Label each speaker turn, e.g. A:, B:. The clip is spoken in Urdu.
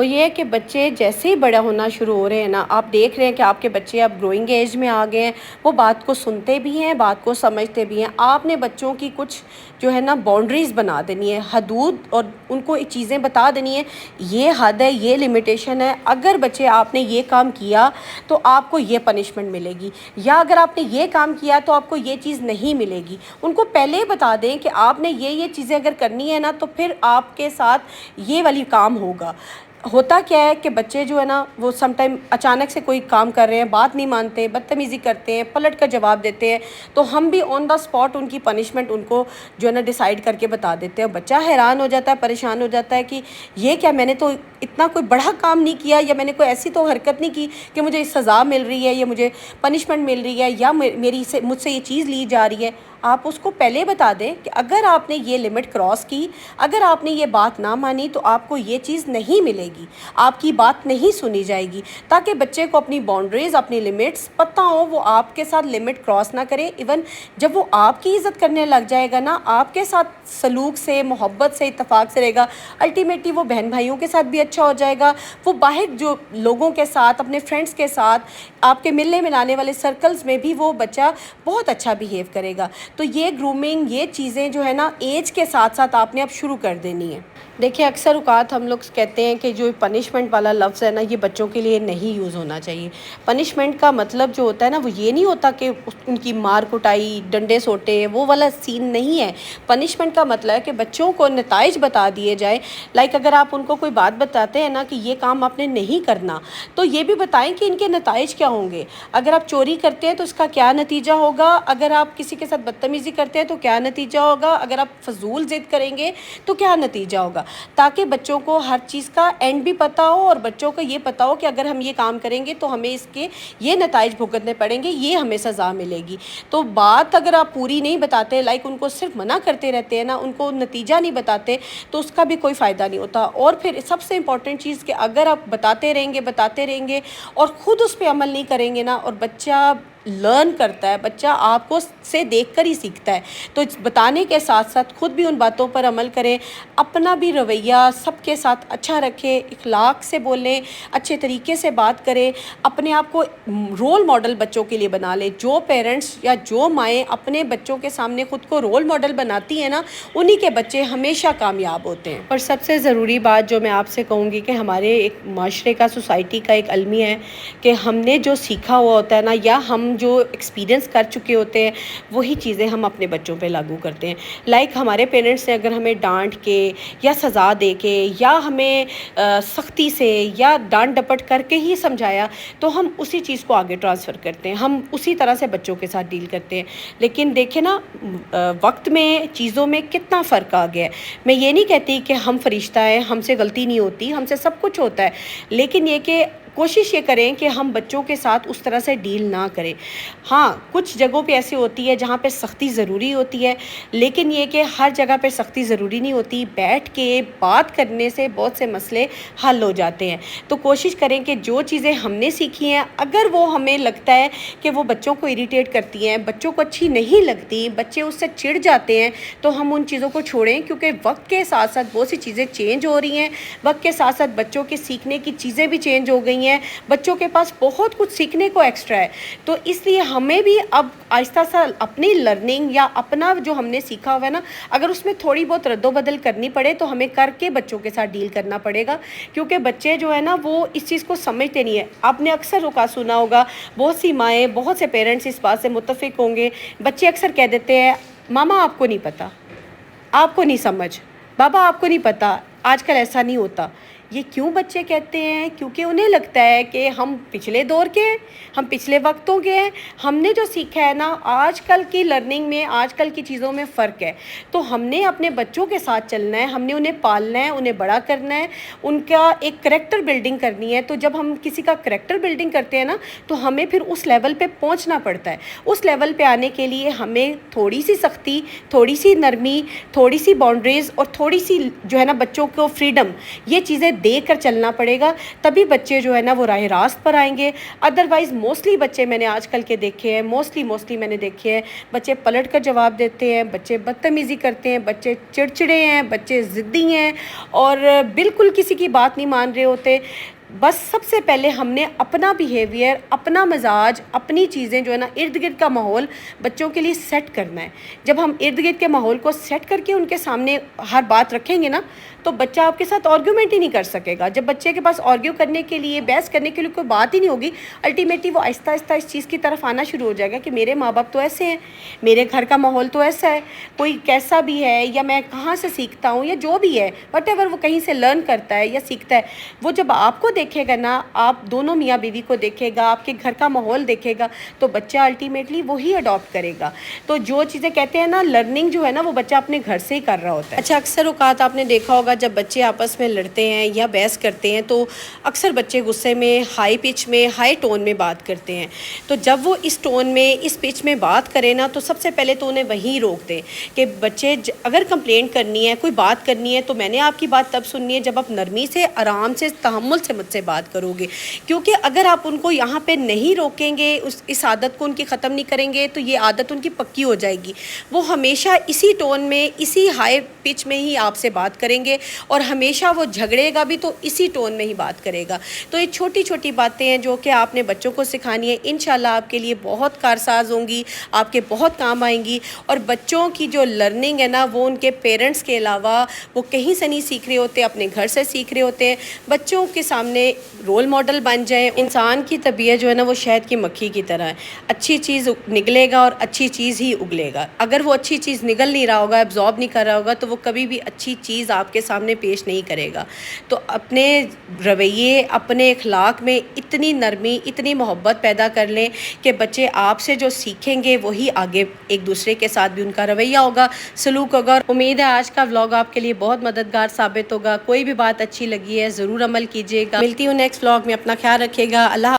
A: وہ یہ ہے کہ بچے جیسے ہی بڑا ہونا شروع ہو رہے ہیں نا، آپ دیکھ رہے ہیں کہ آپ کے بچے اب گروئنگ ایج میں آ گئے ہیں، وہ بات کو سنتے بھی ہیں، بات کو سمجھتے بھی ہیں۔ آپ نے بچوں کی کچھ جو ہے نا باؤنڈریز بنا دینی ہے، حدود، اور ان کو چیزیں بتا دینی ہے، یہ حد ہے، یہ لمیٹیشن ہے، اگر بچے آپ نے یہ کام کیا تو آپ کو یہ پنشمنٹ ملے گی، یا اگر آپ نے یہ کام کیا تو آپ کو یہ چیز نہیں ملے گی۔ ان کو پہلے ہی بتا دیں کہ آپ نے یہ چیزیں اگر کرنی ہے نا تو پھر آپ کے ساتھ یہ والی کام ہوگا۔ ہوتا کیا ہے کہ بچے جو ہے نا وہ سم ٹائم اچانک سے کوئی کام کر رہے ہیں، بات نہیں مانتے، بدتمیزی کرتے ہیں، پلٹ کر جواب دیتے ہیں، تو ہم بھی آن دا اسپاٹ ان کی پنشمنٹ ان کو جو ہے نا ڈیسائیڈ کر کے بتا دیتے ہیں۔ بچہ حیران ہو جاتا ہے، پریشان ہو جاتا ہے کہ یہ کیا، میں نے تو اتنا کوئی بڑا کام نہیں کیا، یا میں نے کوئی ایسی تو حرکت نہیں کی کہ مجھے سزا مل رہی ہے، یا مجھے پنشمنٹ مل رہی ہے، یا مجھ سے یہ چیز لی جا رہی ہے۔ آپ اس کو پہلے بتا دیں کہ اگر آپ نے یہ لمٹ کراس کی، اگر آپ نے یہ بات نہ مانی تو آپ کو یہ چیز نہیں ملے گی، آپ کی بات نہیں سنی جائے گی، تاکہ بچے کو اپنی باؤنڈریز، اپنی لمٹس پتہ ہو، وہ آپ کے ساتھ لمٹ کراس نہ کرے۔ ایون جب وہ آپ کی عزت کرنے لگ جائے گا نا، آپ کے ساتھ سلوک سے، محبت سے، اتفاق سے رہے گا، الٹیمیٹلی وہ بہن بھائیوں کے ساتھ بھی اچھا ہو جائے گا، وہ باہر جو لوگوں کے ساتھ، اپنے فرینڈس کے ساتھ، آپ کے ملنے ملانے والے سرکلز میں بھی وہ بچہ بہت اچھا بیہیو کرے گا۔ تو یہ گرومنگ، یہ چیزیں جو ہے نا ایج کے ساتھ ساتھ آپ نے اب شروع کر دینی ہے۔ دیکھیں اکثر اوقات ہم لوگ کہتے ہیں کہ جو پنشمنٹ والا لفظ ہے نا، یہ بچوں کے لیے نہیں یوز ہونا چاہیے۔ پنشمنٹ کا مطلب جو ہوتا ہے نا، وہ یہ نہیں ہوتا کہ ان کی مار کٹائی، ڈنڈے سوٹے، وہ والا سین نہیں ہے۔ پنشمنٹ کا مطلب ہے کہ بچوں کو نتائج بتا دیے جائیں۔ لائک اگر آپ ان کو کوئی بات بتاتے ہیں نا کہ یہ کام آپ نے نہیں کرنا، تو یہ بھی بتائیں کہ ان کے نتائج کیا ہوں گے۔ اگر آپ چوری کرتے ہیں تو اس کا کیا نتیجہ ہوگا، اگر آپ کسی کے ساتھ بدتمیزی کرتے ہیں تو کیا نتیجہ ہوگا، اگر آپ فضول ضد کریں گے تو کیا نتیجہ ہوگا، تاکہ بچوں کو ہر چیز کا اینڈ بھی پتہ ہو، اور بچوں کو یہ پتہ ہو کہ اگر ہم یہ کام کریں گے تو ہمیں اس کے یہ نتائج بھگتنے پڑیں گے، یہ ہمیں سزا ملے گی۔ تو بات اگر آپ پوری نہیں بتاتے، لائک ان کو صرف منع کرتے رہتے ہیں نا، ان کو نتیجہ نہیں بتاتے، تو اس کا بھی کوئی فائدہ نہیں ہوتا۔ اور پھر سب سے امپورٹنٹ چیز کہ اگر آپ بتاتے رہیں گے اور خود اس پہ عمل نہیں کریں گے نا، اور بچہ لرن کرتا ہے، بچہ آپ کو سے دیکھ کر ہی سیکھتا ہے، تو بتانے کے ساتھ ساتھ خود بھی ان باتوں پر عمل کریں، اپنا بھی رویہ سب کے ساتھ اچھا رکھیں، اخلاق سے بولیں، اچھے طریقے سے بات کریں، اپنے آپ کو رول ماڈل بچوں کے لیے بنا لیں۔ جو پیرنٹس یا جو مائیں اپنے بچوں کے سامنے خود کو رول ماڈل بناتی ہیں نا، انہی کے بچے ہمیشہ کامیاب ہوتے ہیں۔ اور سب سے ضروری بات جو میں آپ سے کہوں گی کہ ہمارے ایک معاشرے کا، سوسائٹی کا ایک المیہ ہے کہ ہم نے جو سیکھا ہوا ہوتا ہے نا، یا ہم جو ایکسپیرینس کر چکے ہوتے ہیں، وہی چیزیں ہم اپنے بچوں پہ لاگو کرتے ہیں۔ لائک ہمارے پیرنٹس نے اگر ہمیں ڈانٹ کے یا سزا دے کے یا ہمیں سختی سے یا ڈانٹ ڈپٹ کر کے ہی سمجھایا، تو ہم اسی چیز کو آگے ٹرانسفر کرتے ہیں، ہم اسی طرح سے بچوں کے ساتھ ڈیل کرتے ہیں۔ لیکن دیکھیں نا، وقت میں چیزوں میں کتنا فرق آ گیا ہے۔ میں یہ نہیں کہتی کہ ہم فرشتہ ہیں، ہم سے غلطی نہیں ہوتی، ہم سے سب کچھ ہوتا ہے، لیکن یہ کہ کوشش یہ کریں کہ ہم بچوں کے ساتھ اس طرح سے ڈیل نہ کریں۔ ہاں، کچھ جگہوں پہ ایسی ہوتی ہے جہاں پہ سختی ضروری ہوتی ہے، لیکن یہ کہ ہر جگہ پہ سختی ضروری نہیں ہوتی۔ بیٹھ کے بات کرنے سے بہت سے مسئلے حل ہو جاتے ہیں۔ تو کوشش کریں کہ جو چیزیں ہم نے سیکھی ہیں، اگر وہ ہمیں لگتا ہے کہ وہ بچوں کو اریٹیٹ کرتی ہیں، بچوں کو اچھی نہیں لگتی، بچے اس سے چڑ جاتے ہیں، تو ہم ان چیزوں کو چھوڑیں، کیونکہ وقت کے ساتھ ساتھ بہت سی چیزیں چینج ہو رہی ہیں، وقت کے ساتھ ساتھ بچوں کے سیکھنے کی چیزیں بھی چینج ہو گئی ہیں، بچوں کے پاس بہت کچھ سیکھنے کو ایکسٹرا ہے۔ تو اس لیے ہمیں بھی اب آہستہ سا اپنی لرننگ یا اپنا جو ہم نے سیکھا ہوا ہے نا، اگر اس میں تھوڑی بہت رد و بدل کرنی پڑے تو ہمیں کر کے بچوں کے ساتھ ڈیل کرنا پڑے گا، کیونکہ بچے جو ہے نا وہ اس چیز کو سمجھتے نہیں ہیں۔ آپ نے اکثر اوقات سنا ہوگا، بہت سی مائیں، بہت سے پیرنٹس اس بات سے متفق ہوں گے، بچے اکثر کہہ دیتے ہیں، ماما آپ کو نہیں پتہ، آپ کو نہیں سمجھ، بابا آپ کو نہیں پتہ، آج کل ایسا نہیں ہوتا۔ یہ کیوں بچے کہتے ہیں؟ کیونکہ انہیں لگتا ہے کہ ہم پچھلے دور کے ہیں، ہم پچھلے وقتوں کے ہیں، ہم نے جو سیکھا ہے نا، آج کل کی لرننگ میں، آج کل کی چیزوں میں فرق ہے۔ تو ہم نے اپنے بچوں کے ساتھ چلنا ہے، ہم نے انہیں پالنا ہے، انہیں بڑا کرنا ہے، ان کا ایک کریکٹر بلڈنگ کرنی ہے۔ تو جب ہم کسی کا کریکٹر بلڈنگ کرتے ہیں نا، تو ہمیں پھر اس لیول پہ پہنچنا پڑتا ہے۔ اس لیول پہ آنے کے لیے ہمیں تھوڑی سی سختی، تھوڑی سی نرمی، تھوڑی سی باؤنڈریز اور تھوڑی سی جو ہے نا بچوں کو فریڈم، یہ چیزیں دیکھ کر چلنا پڑے گا، تبھی بچے جو ہے نا وہ راہ راست پر آئیں گے۔ ادروائز موسٹلی بچے میں نے آج کل کے دیکھے ہیں، موسٹلی میں نے دیکھے ہیں، بچے پلٹ کر جواب دیتے ہیں، بچے بدتمیزی کرتے ہیں، بچے چڑچڑے ہیں، بچے ضدی ہیں اور بالکل کسی کی بات نہیں مان رہے ہوتے۔ بس سب سے پہلے ہم نے اپنا بیہیویئر، اپنا مزاج، اپنی چیزیں جو ہے نا ارد گرد کا ماحول بچوں کے لیے سیٹ کرنا ہے۔ جب ہم ارد گرد کے ماحول کو سیٹ کر کے ان کے سامنے ہر بات رکھیں گے نا تو بچہ آپ کے ساتھ آرگیومنٹ ہی نہیں کر سکے گا۔ جب بچے کے پاس آرگیو کرنے کے لیے، بحث کرنے کے لیے کوئی بات ہی نہیں ہوگی، الٹیمیٹلی وہ آہستہ آہستہ اس چیز کی طرف آنا شروع ہو جائے گا کہ میرے ماں باپ تو ایسے ہیں، میرے گھر کا ماحول تو ایسا ہے، کوئی کیسا بھی ہے یا میں کہاں سے سیکھتا ہوں یا جو بھی ہے، وٹ ایور وہ کہیں سے لرن کرتا ہے یا سیکھتا ہے، وہ جب آپ کو دیکھے گا نا، آپ دونوں میاں بیوی کو دیکھے گا، آپ کے گھر کا ماحول دیکھے گا تو بچہ الٹیمیٹلی وہی اڈاپٹ کرے گا۔ تو جو چیزیں کہتے ہیں نا لرننگ جو ہے نا وہ بچہ اپنے گھر سے ہی کر رہا ہوتا ہے۔ اچھا، اکثر اوقات آپ نے دیکھا ہوگا جب بچے آپس میں لڑتے ہیں یا بحث کرتے ہیں تو اکثر بچے غصے میں ہائی پچ میں، ہائی ٹون میں بات کرتے ہیں۔ تو جب وہ اس ٹون میں، اس پچ میں بات کرے نا تو سب سے پہلے تو انہیں وہیں روک دیں کہ بچے اگر کمپلینٹ کرنی ہے، کوئی بات کرنی ہے تو میں نے آپ کی بات تب سننی ہے جب آپ نرمی سے، آرام سے، تحمل سے مجھ سے بات کرو گے، کیونکہ اگر آپ ان کو یہاں پہ نہیں روکیں گے، اس عادت کو ان کی ختم نہیں کریں گے تو یہ عادت ان کی پکی ہو جائے گی۔ وہ ہمیشہ اسی ٹون میں، اسی ہائی پچ میں ہی آپ سے بات کریں گے اور ہمیشہ وہ جھگڑے گا بھی تو اسی ٹون میں ہی بات کرے گا۔ تو یہ چھوٹی چھوٹی باتیں ہیں جو کہ آپ نے بچوں کو سکھانی ہے، انشاءاللہ آپ کے لیے بہت کارساز ہوں گی، آپ کے بہت کام آئیں گی۔ اور بچوں کی جو لرننگ ہے نا وہ ان کے پیرنٹس کے علاوہ وہ کہیں سے نہیں سیکھ رہے ہوتے، اپنے گھر سے سیکھ رہے ہوتے ہیں۔ بچوں کے سامنے رول ماڈل بن جائیں۔ انسان کی طبیعت جو ہے نا وہ شہد کی مکھی کی طرح ہے، اچھی چیز نگلے گا اور اچھی چیز ہی اگلے گا۔ اگر وہ اچھی چیز نگل نہیں رہا ہوگا، ایبزارب نہیں کر رہا ہوگا تو وہ کبھی بھی اچھی چیز آپ کے سامنے پیش نہیں کرے گا۔ تو اپنے رویے، اپنے اخلاق میں اتنی نرمی، اتنی محبت پیدا کر لیں کہ بچے آپ سے جو سیکھیں گے وہی آگے ایک دوسرے کے ساتھ بھی ان کا رویہ ہوگا، سلوک ہوگا۔ اور امید ہے آج کا ولاگ آپ کے لیے بہت مددگار ثابت ہوگا۔ کوئی بھی بات اچھی لگی ہے ضرور عمل کیجیے گا۔ ملتی ہوں نیکسٹ ولاگ میں، اپنا خیال رکھیے گا۔ اللہ